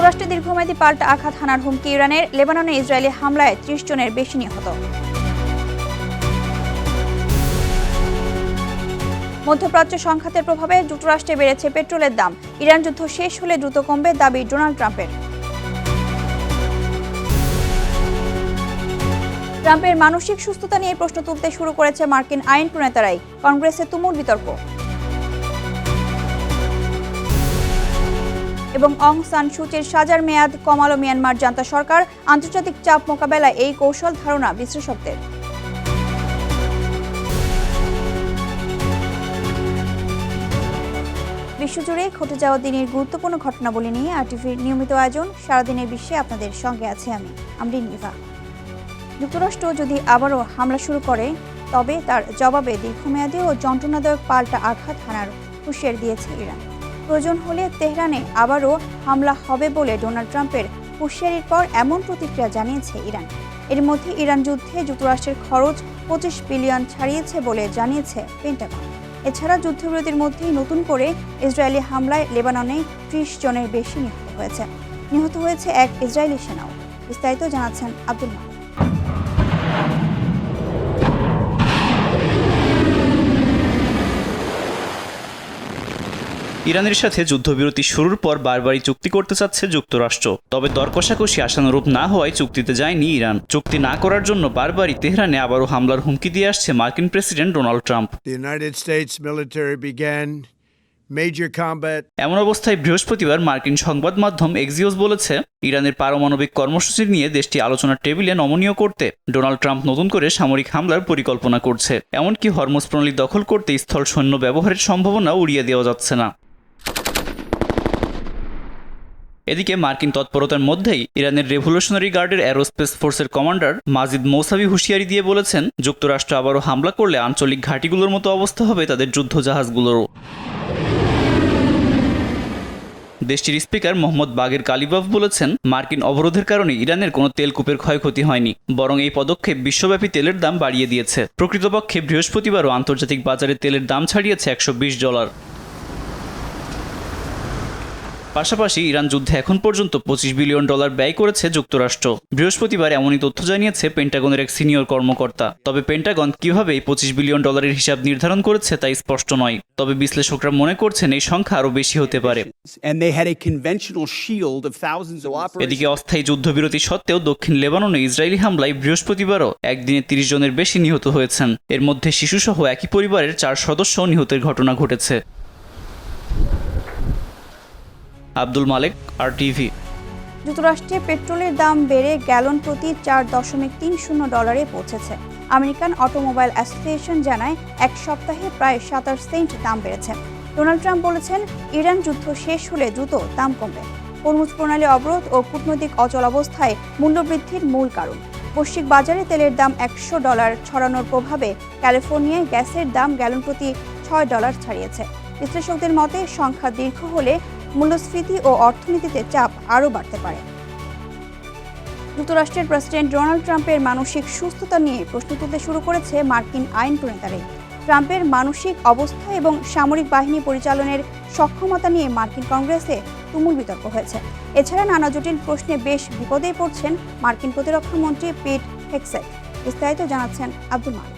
যুক্তরাষ্ট্রে দীর্ঘমেয়াদী পাল্টা আঘাত হানার হুমকি ইরানের, লেবাননে ইসরায়েলি হামলায় ৩০ জনের বেশি নিহত। মধ্যপ্রাচ্য সংঘাতের প্রভাবে যুক্তরাষ্ট্রে বেড়েছে পেট্রোলের দাম, ইরান যুদ্ধ শেষ হলে দ্রুত কমবে দাবি ডোনাল্ড ট্রাম্পের। ট্রাম্পের মানসিক সুস্থতা নিয়ে প্রশ্ন তুলতে শুরু করেছে মার্কিন আইন প্রণেতারাই, কংগ্রেসে তুমুল বিতর্ক। এবং অং সান সুচির সাজার মেয়াদ কমালো মিয়ানমার জান্তা সরকার, আন্তর্জাতিক চাপ মোকাবেলায় এই কৌশল ধারণা বিশ্লেষকদের। বিশ্বজুড়ে ঘটে যাওয়া দিনের গুরুত্বপূর্ণ ঘটনাবলী নিয়ে আরটিভির নিয়মিত আয়োজন সারাদিনের বিশ্বে আপনাদের সঙ্গে আছে আমি আমরিন ইভা। যুক্তরাষ্ট্র যদি আবারও হামলা শুরু করে তবে তার জবাবে দীর্ঘমেয়াদী ও যন্ত্রণাদায়ক পাল্টা আঘাত হানার হুঁশিয়ারি দিয়েছে ইরান। প্রয়োজন হলে তেহরানে আবারও হামলা হবে বলে ডোনাল্ড ট্রাম্পের হুঁশিয়ারির পর এমন প্রতিক্রিয়া জানিয়েছে ইরান। এর মধ্যে ইরান যুদ্ধে যুক্তরাষ্ট্রের খরচ ২৫ বিলিয়ন ছাড়িয়েছে বলে জানিয়েছে পেন্টাগন। এছাড়া যুদ্ধবিরতির মধ্যেই নতুন করে ইসরায়েলি হামলায় লেবাননে ৩০ জনের বেশি নিহত হয়েছে এক ইসরায়েলি সেনাও। বিস্তারিত জানাচ্ছেন আব্দুল মালিক। ইরানের সাথে যুদ্ধবিরতি শুরুর পর বারবারই চুক্তি করতে চাচ্ছে যুক্তরাষ্ট্র, তবে দর কষাকষি আশানুরূপ না হওয়ায় চুক্তিতে যায়নি ইরান। চুক্তি না করার জন্য বারবারই তেহরানে আবারও হামলার হুমকি দিয়ে আসছে মার্কিন প্রেসিডেন্ট ডোনাল্ড ট্রাম্প। এমন অবস্থায় বৃহস্পতিবার মার্কিন সংবাদ মাধ্যম এক্সিওস বলেছে, ইরানের পারমাণবিক কর্মসূচি নিয়ে দেশটি আলোচনার টেবিলে নমনীয় করতে ডোনাল্ড ট্রাম্প নতুন করে সামরিক হামলার পরিকল্পনা করছে। এমনকি হরমুজ প্রণালী দখল করতে স্থল সৈন্য ব্যবহারের সম্ভাবনা উড়িয়ে দেওয়া যাচ্ছে না। এদিকে মার্কিন তৎপরতার মধ্যেই ইরানের রেভলিউশনারি গার্ডের অ্যারোস্পেস ফোর্সের কমান্ডার মাজিদ মৌসাভি হুঁশিয়ারি দিয়ে বলেছেন, যুক্তরাষ্ট্র আবারও হামলা করলে আঞ্চলিক ঘাঁটিগুলোর মতো অবস্থা হবে তাদের যুদ্ধজাহাজগুলোরও। দেশটির স্পিকার মোহাম্মদ বাগের কালিবাফ বলেছেন, মার্কিন অবরোধের কারণে ইরানের কোনো তেলকূপের ক্ষয়ক্ষতি হয়নি, বরং এই পদক্ষেপ বিশ্বব্যাপী তেলের দাম বাড়িয়ে দিয়েছে। প্রকৃতপক্ষে বৃহস্পতিবারও আন্তর্জাতিক বাজারে তেলের দাম ছাড়িয়েছে $120। পাশাপাশি ইরান যুদ্ধে এখন পর্যন্ত $25 বিলিয়ন ব্যয় করেছে যুক্তরাষ্ট্র। বৃহস্পতিবার এমনই তথ্য জানিয়েছে পেন্টাগনের এক সিনিয়র কর্মকর্তা। তবে পেন্টাগন কিভাবে এই $25 বিলিয়ন হিসাব নির্ধারণ করেছে তা স্পষ্ট নয়। তবে বিশ্লেষকরা মনে করছেন এই সংখ্যা আরও বেশি হতে পারে। এদিকে অস্থায়ী যুদ্ধবিরতি সত্ত্বেও দক্ষিণ লেবাননে ইসরায়েলি হামলায় বৃহস্পতিবারও একদিনে ৩০ জনের বেশি নিহত হয়েছেন। এর মধ্যে শিশুসহ একই পরিবারের ৪ সদস্য নিহতের ঘটনা ঘটেছে। আব্দুল মালিক, আরটিভি। যুক্তরাষ্ট্রে পেট্রোলের দাম বেড়ে গ্যালন প্রতি $4.30 পৌঁছেছে। আমেরিকান অটোমোবাইল অ্যাসোসিয়েশন জানায়, এক সপ্তাহে প্রায় ২৭ সেন্ট দাম বেড়েছে। ডোনাল্ড ট্রাম্প বলেছেন, ইরান যুদ্ধ শেষ হলে দ্রুত দাম কমবে। হরমুজ প্রণালী অবরোধ ও কূটনৈতিক অচলাবস্থায় মূল্যবৃদ্ধির মূল কারণ। বৈশ্বিক বাজারে তেলের দাম $100 ছড়ানোর প্রভাবে ক্যালিফোর্নিয়ায় গ্যাসের দাম গ্যালন প্রতি $6 ছাড়িয়েছে। বিশ্লেষকদের মতে, সংখ্যা দীর্ঘ হলে মূল্যস্ফীতি ও অর্থনীতিতে চাপ আরও বাড়তে পারে। যুক্তরাষ্ট্রের প্রেসিডেন্ট ডোনাল্ড ট্রাম্পের মানসিক সুস্থতা নিয়ে প্রশ্ন তুলতে শুরু করেছে মার্কিন আইন প্রণেতারাই। ট্রাম্পের মানসিক অবস্থা এবং সামরিক বাহিনী পরিচালনের সক্ষমতা নিয়ে মার্কিন কংগ্রেসে তুমুল বিতর্ক হয়েছে। এছাড়া নানা জটিল প্রশ্নে বেশ বিপদে পড়ছেন মার্কিন প্রতিরক্ষা মন্ত্রী পিট হেগসেথ। বিস্তারিত জানাচ্ছেন Abdul Malik.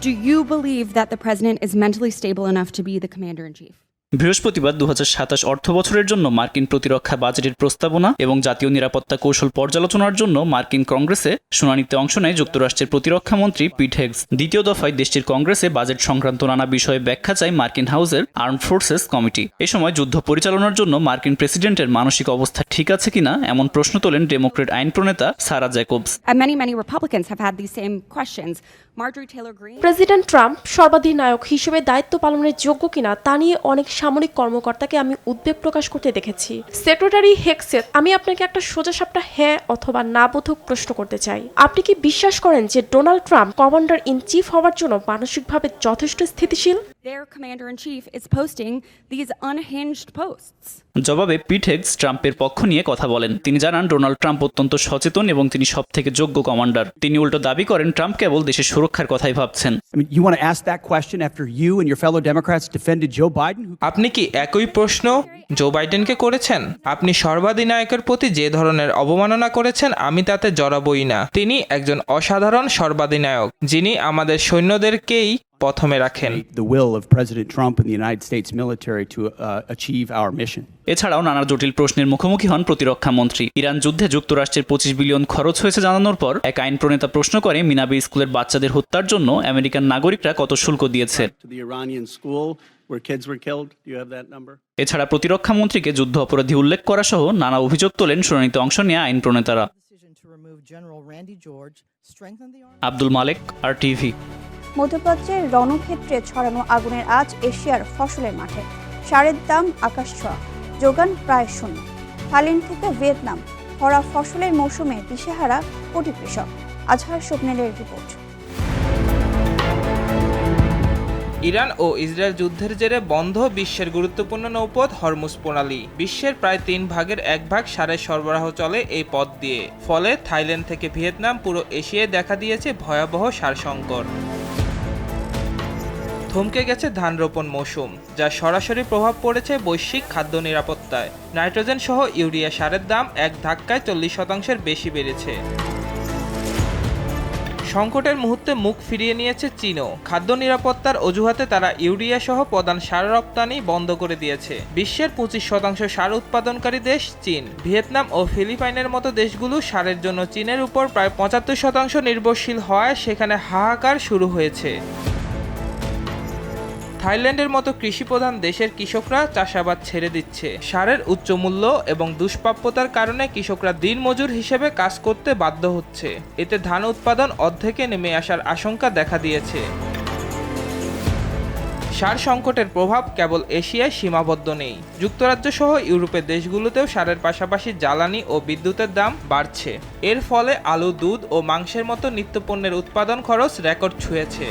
Do you believe that the president is mentally stable enough to be the commander-in-chief? বৃহস্পতিবার ২০২৭ অর্থ বছরের জন্য মার্কিন প্রতিরক্ষা বাজেটের প্রস্তাবনা এবং জাতীয় নিরাপত্তা কৌশল পর্যালোচনার জন্য মার্কিন কংগ্রেসে শুনানিতে অংশ নেয় যুক্তরাষ্ট্রের প্রতিরক্ষা মন্ত্রী পিট হেগস। দ্বিতীয় দফায় দেশটির কংগ্রেসে বাজেট সংক্রান্ত নানা বিষয়ে ব্যাখ্যা চায় মার্কিন হাউসের আর্মড ফোর্সেস কমিটি। এ সময় যুদ্ধ পরিচালনার জন্য মার্কিন প্রেসিডেন্টের মানসিক অবস্থা ঠিক আছে কিনা এমন প্রশ্ন তোলেন ডেমোক্রেট আইন প্রণেতা সারা Jacobs. Many Republicans have had these same questions. Marjorie Taylor Greene, president Trump সর্বাধিনায়ক হিসেবে দায়িত্ব পালনের যোগ্য কিনা তা নিয়ে অনেক সামরিক কর্মকর্তাকে আমি উদ্বেগ প্রকাশ করতে দেখেছি। সেক্রেটারি হেগসেথ, আমি আপনাকে একটা সোজাসাপটা হ্যাঁ অথবা না বোধক প্রশ্ন করতে চাই। আপনি কি বিশ্বাস করেন যে Donald Trump commander in chief হওয়ার জন্য মানসিকভাবে যথেষ্ট স্থিতিশীল? their commander-in-chief is posting these unhinged posts. জবাবে পিট হেগস ট্রাম্পের পক্ষ নিয়ে কথা বলেন। তিনি জানান, ডোনাল্ড ট্রাম্প অত্যন্ত সচেতন এবং তিনি সবথেকে যোগ্য কমান্ডার। তিনি উল্টো দাবি করেন, ট্রাম্প কেবল দেশের সুরক্ষা প্রতিরক্ষার কথাই ভাবছেন। I mean, you want to ask that question after you and your fellow Democrats defended Joe Biden? আপনি কি একই প্রশ্ন জো বাইডেনকে করেছেন? আপনি সর্বাধিনায়কের প্রতি যে ধরনের অবমাননা করেছেন আমি তাতে জড়াবই না। তিনি একজন অসাধারণ সর্বাধিনায়ক যিনি আমাদের সৈন্যদেরকেই প্রথমে রাখেন। The will of President Trump and the United States military to achieve our mission. এছাড়াও নানা জটিল প্রশ্নের মুখোমুখি হন প্রতিরক্ষা মন্ত্রী। ইরান যুদ্ধে যুক্তরাষ্ট্রের 25 বিলিয়ন খরচ হয়েছে জানানোর পর এক আইন প্রণেতা প্রশ্ন করে মিনাবি স্কুলের বাচ্চাদের হত্যার জন্য আমেরিকান নাগরিকরা কত শুল্ক দিয়েছে। এছাড়া প্রতিরক্ষা মন্ত্রীকে যুদ্ধ অপরাধী উল্লেখ করা সহ নানা অভিযোগ তোলেন শুনানিতে অংশ নেওয়া আইন প্রণেতারা। আব্দুল মালেক, RTV। মধ্যপ্রাচ্যের রণক্ষেত্রে ছড়ানো আগুনের আজ এশিয়ার ফসলের মাঠে। সারের দাম আকাশছোঁয়া, যোগান প্রায় শূন্য। থাইল্যান্ড থেকে ভিয়েতনাম, খরা ফসলের মৌসুমে দিশেহারা কোটি কৃষক। আজহার স্বপ্নেলের রিপোর্ট। ইরান ও ইসরায়েল যুদ্ধের জেরে বন্ধ বিশ্বের গুরুত্বপূর্ণ নৌপথ হরমুজ প্রণালী। বিশ্বের প্রায় 1/3 সারের সরবরাহ চলে এই পথ দিয়ে। ফলে থাইল্যান্ড থেকে ভিয়েতনাম পুরো এশিয়ায় দেখা দিয়েছে ভয়াবহ সার সংকট। থমকে গেছে ধান রোপণ মৌসুম, যা সরাসরি প্রভাব পড়েছে বৈশ্বিক খাদ্য নিরাপত্তায়। নাইট্রোজেন সহ ইউরিয়া সারের দাম এক ধাক্কায় 40% বেশি বেড়েছে। সংকটের মুহূর্তে মুখ ফিরিয়ে নিয়েছে চীনও। খাদ্য নিরাপত্তার অজুহাতে তারা ইউরিয়া সহ প্রধান সার রপ্তানি বন্ধ করে দিয়েছে। বিশ্বের 25% সার উৎপাদনকারী দেশ চীন। ভিয়েতনাম ও ফিলিপাইনের মতো দেশগুলো সারের জন্য চীনের উপর প্রায় 75% নির্ভরশীল হওয়ায় সেখানে হাহাকার শুরু হয়েছে। থাইল্যান্ডের মতো কৃষিপ্রধান দেশের কৃষকরা চাষাবাদ ছেড়ে দিচ্ছে। সারের উচ্চ মূল্য এবং দুষ্প্রাপ্যতার কারণে কৃষকরা দিনমজুর হিসেবে কাজ করতে বাধ্য হচ্ছে। এতে ধান উৎপাদন অর্ধেকে নেমে আসার আশঙ্কা দেখা দিয়েছে। সার সংকটের প্রভাব কেবল এশিয়ায় সীমাবদ্ধ নেই। যুক্তরাজ্য সহ ইউরোপের দেশগুলোতেও সারের পাশাপাশি জ্বালানি ও বিদ্যুতের দাম বাড়ছে। এর ফলে আলু, দুধ ও মাংসের মতো নিত্যপণ্যের উৎপাদন খরচ রেকর্ড ছুঁয়েছে।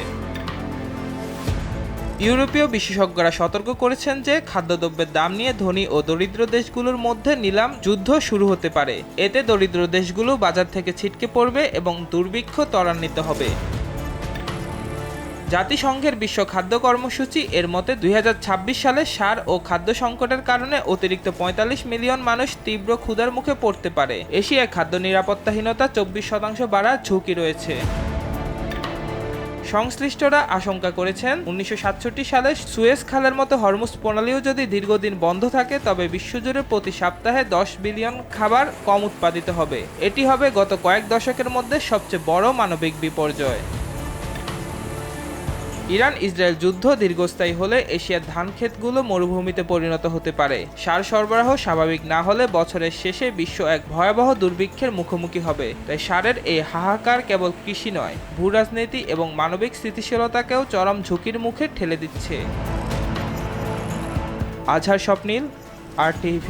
ইউরোপীয় বিশেষজ্ঞরা সতর্ক করেছেন যে খাদ্যদ্রব্যের দাম নিয়ে ধনী ও দরিদ্র দেশগুলোর মধ্যে নিলাম যুদ্ধ শুরু হতে পারে। এতে দরিদ্র দেশগুলো বাজার থেকে ছিটকে পড়বে এবং দুর্ভিক্ষ ত্বরান্বিত হবে। জাতিসংঘের বিশ্ব খাদ্য কর্মসূচি এর মতে 2026 সালে সার ও খাদ্য সংকটের কারণে অতিরিক্ত 45 মিলিয়ন মানুষ তীব্র ক্ষুধার মুখে পড়তে পারে। এশিয়ায় খাদ্য নিরাপত্তাহীনতা 24% বাড়ার ঝুঁকি রয়েছে। সংশ্লিষ্টরা আশঙ্কা করেছেন 1967 সালে সুয়েজ খালের মতো হরমুজ প্রণালীও যদি দীর্ঘদিন বন্ধ থাকে তবে বিশ্বজুড়ে প্রতি সপ্তাহে 10 বিলিয়ন খাবার কম উৎপাদিত হবে। এটি হবে গত কয়েক দশকের মধ্যে সবচেয়ে বড় মানবিক বিপর্যয়। ইরান ইসরায়েল যুদ্ধ দীর্ঘস্থায়ী হলে এশিয়ার ধান ক্ষেতগুলো মরুভূমিতে পরিণত হতে পারে। সার সরবরাহ স্বাভাবিক না হলে বছরের শেষে বিশ্ব এক ভয়াবহ দুর্ভিক্ষের মুখোমুখি হবে। তাই সারের এই হাহাকার কেবল কৃষি নয়, ভূরাজনীতি এবং মানবিক স্থিতিশীলতাকেও চরম ঝুঁকির মুখে ঠেলে দিচ্ছে। আজহার স্বপ্নীল, RTV।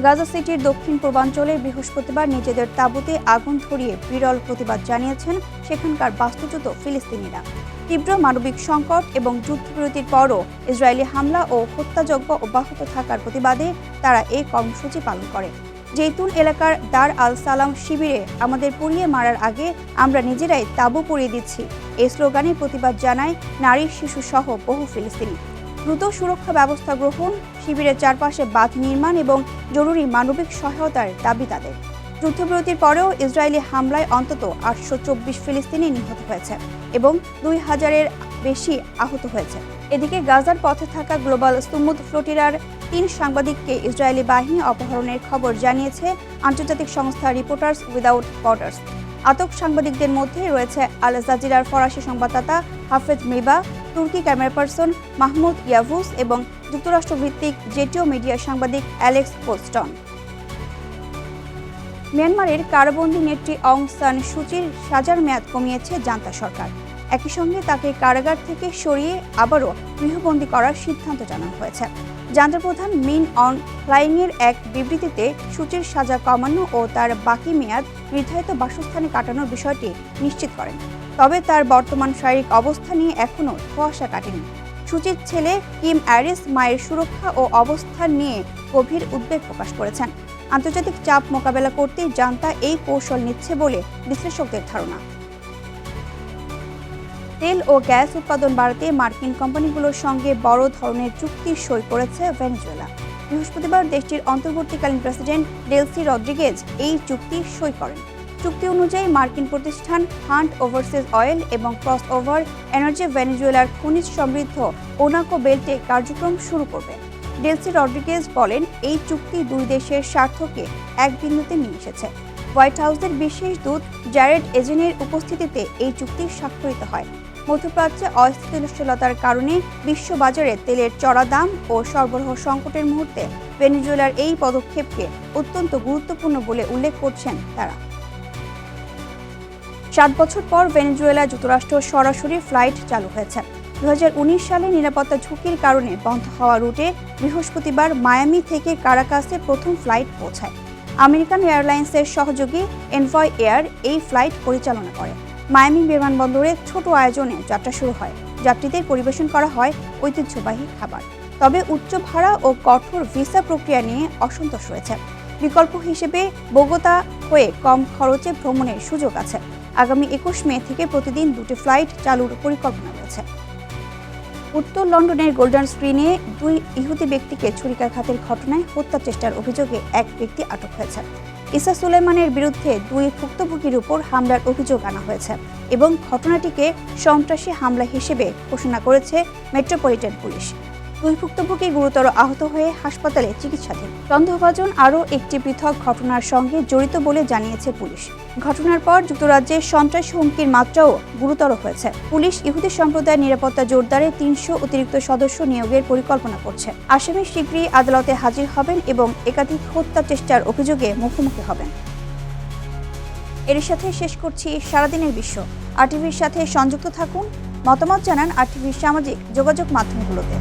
গাজা সিটির দক্ষিণ পূর্বাঞ্চলে বৃহস্পতিবার নিজেদের তাঁবুতে আগুন ধরিয়ে বিরল প্রতিবাদ জানিয়েছেন সেখানকার বাস্তুচ্যুত ফিলিস্তিনিরা। তীব্র মানবিক সংকট এবং যুদ্ধবিরতির পরও ইসরায়েলি হামলা ও হত্যাযজ্ঞ অব্যাহত থাকার প্রতিবাদে তারা এই কর্মসূচি পালন করে। জৈতুন এলাকার দার আল সালাম শিবিরে আমাদের পুড়িয়ে মারার আগে আমরা নিজেরাই তাঁবু পুড়িয়ে দিচ্ছি, এই স্লোগানে প্রতিবাদ জানায় নারী, শিশু সহ বহু ফিলিস্তিনি। দ্রুত সুরক্ষা ব্যবস্থা গ্রহণ, শিবিরের চারপাশে বাঁধ নির্মাণ এবং জরুরি মানবিক সহায়তার দাবি তাদের। যুদ্ধবিরতির পরেও ইসরায়েলি হামলায় অন্তত 824 ফিলিস্তিনি নিহত হয়েছে এবং 2000-এর বেশি আহত হয়েছে। এদিকে গাজার পথে থাকা গ্লোবাল সুমুদ ফ্লোটিরার 3 সাংবাদিককে ইসরায়েলি বাহিনী অপহরণের খবর জানিয়েছে আন্তর্জাতিক সংস্থা রিপোর্টার্স উইদাউট বর্ডার্স। আটক সাংবাদিকদের মধ্যে রয়েছে আল জাজিরার ফরাসি সংবাদদাতা হাফেজ মিবা, তুর্কি ক্যামেরা পার্সন মাহমুদ ইয়াভুস এবং যুক্তরাষ্ট্রভিত্তিক জেটিও মিডিয়া সাংবাদিক অ্যালেক্স পোস্টন। মিয়ানমারের কারাবন্দী নেত্রী অং সান সুচির সাজার মেয়াদ কমিয়েছে জান্তা সরকার। একই সঙ্গে তাকে কারাগার থেকে সরিয়ে আবারও গৃহবন্দী করার সিদ্ধান্ত জানানো হয়েছে। জান্তা প্রধান মিন অন ফ্লাইংয়ের এক বিবৃতিতে সুচির সাজা কমানো ও তার বাকি মেয়াদ নির্ধারিত বাসস্থানে কাটানোর বিষয়টি নিশ্চিত করেন। তবে তার বর্তমান শারীরিক অবস্থা নিয়ে এখনও ধোঁয়াশা কাটেনি। সুচির ছেলে কিম অ্যারিস মায়ের সুরক্ষা ও অবস্থান নিয়ে গভীর উদ্বেগ প্রকাশ করেছেন। আন্তর্জাতিক চাপ মোকাবেলা করতে জান্তা এই কৌশল নিচ্ছে বলে বিশ্লেষকদের ধারণা। তেল ও গ্যাস উৎপাদন বাড়াতে মার্কিন কোম্পানিগুলোর সঙ্গে বড় ধরনের চুক্তি সই করেছে ভেনেজুয়েলা। বৃহস্পতিবার দেশটির অন্তর্বর্তীকালীন প্রেসিডেন্ট ডেলসি রদ্রিগেজ এই চুক্তি সই করেন। চুক্তি অনুযায়ী মার্কিন প্রতিষ্ঠান হান্ট ওভারসিজ অয়েল এবং ক্রস ওভার এনার্জি ভেনেজুয়েলার খনিজ সমৃদ্ধ ওনাকো বেল্টে কার্যক্রম শুরু করবে। ডেলসি রদ্রিগেজ বলেন, এই চুক্তি দুই দেশের স্বার্থকে এক বিন্দুতে নিয়ে এসেছে। হোয়াইট হাউসের বিশেষ দূত জ্যারেড এজেনের উপস্থিতিতে এই চুক্তি স্বাক্ষরিত হয়। মধ্যপ্রাচ্যে অস্থিতিশীলতার কারণে বিশ্ববাজারে তেলের চড়া দাম ও সরবরাহ সংকটের মুহূর্তে ভেনেজুয়েলার এই পদক্ষেপকে অত্যন্ত গুরুত্বপূর্ণ বলে উল্লেখ করছেন তারা। 7 বছর পর ভেনেজুয়েলা যুক্তরাষ্ট্র সরাসরি ফ্লাইট চালু হয়েছে। 2019 সালে নিরাপত্তা ঝুঁকির কারণে বন্ধ হওয়া রুটে বৃহস্পতিবার মায়ামি থেকে কারাকাসে প্রথম ফ্লাইট পৌঁছায়। আমেরিকান এয়ারলাইন্সের সহযোগী এনভয় এয়ার এই ফ্লাইট পরিচালনা করে। মায়ামি বিমানবন্দরে ছোট আয়োজনে যাত্রা শুরু হয়। যাত্রীদের পরিবেশন করা হয় ঐতিহ্যবাহী খাবার। তবে উচ্চ ভাড়া ও কঠোর ভিসা প্রক্রিয়া নিয়ে অসন্তোষ রয়েছে। বিকল্প হিসেবে বোগোতা হয়ে কম খরচে ভ্রমণের সুযোগ আছে। আগামী 21 মে থেকে প্রতিদিন 2টি ফ্লাইট চালুর পরিকল্পনা রয়েছে। উত্তর লন্ডনের গোল্ডেন স্ক্রিনে 2 ইহুদি ব্যক্তিকে ছুরিকাঘাতের ঘটনায় হত্যা চেষ্টার অভিযোগে এক ব্যক্তি আটক হয়েছে। ইসা সুলেমানের বিরুদ্ধে 2 ভুক্তভোগীর উপর হামলার অভিযোগ আনা হয়েছে এবং ঘটনাটিকে সন্ত্রাসী হামলা হিসেবে ঘোষণা করেছে মেট্রোপলিটন পুলিশ। 2 ভুক্তভোগী গুরুতর আহত হয়ে হাসপাতালে চিকিৎসাধীন। সন্দেহভাজন আরও একটি পৃথক ঘটনার সঙ্গে জড়িত বলে জানিয়েছে পুলিশ। ঘটনার পর যুক্তরাজ্যে সন্ত্রাসী হুমকির মাত্রাও গুরুতর হয়েছে। পুলিশ ইহুদি সম্প্রদায়ের নিরাপত্তা জোরদারে 300 অতিরিক্ত সদস্য নিয়োগের পরিকল্পনা করছে। আসামি শীঘ্রই আদালতে হাজির হবেন এবং একাধিক হত্যা চেষ্টার অভিযোগে মুখোমুখি হবেন। এর সাথে শেষ করছি সারাদিনের বিশ্ব। আরটিভির সাথে সংযুক্ত থাকুন, মতামত জানান আরটিভির সামাজিক যোগাযোগ মাধ্যমগুলোতে।